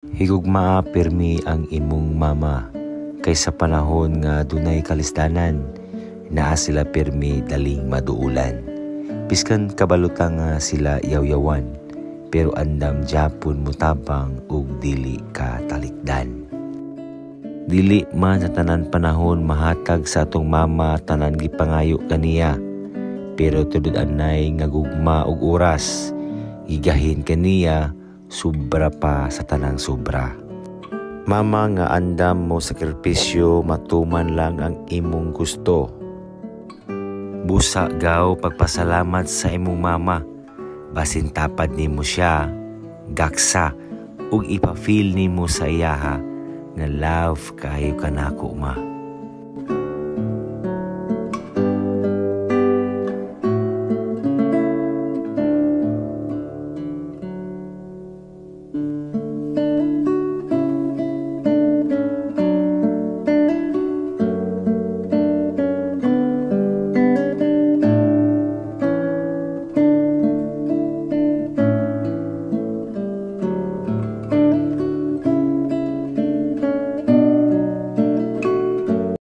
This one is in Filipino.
Higugmaa pirmi ang imong mama, kay sa panahon nga dunay kalisdanan, naa sila pirmi daling maduulan. Piskan kabalutang nga sila yawyawan, pero andam japon mutabang ug dili ka talikdan. Dili man sa tanan panahon mahatag sa atong mama tanan gipangayo kaniya, pero tudod anay nga gugma og oras, gigahin kaniya sobra pa sa tanang sobra. Mama nga andam mo sakripisyo matuman lang ang imong gusto. Busa gaw pagpasalamat sa imong mama, basin tapad nimo siya, gaksa ug ipa-feel nimo sa iyaha nga love kayo kanako ma.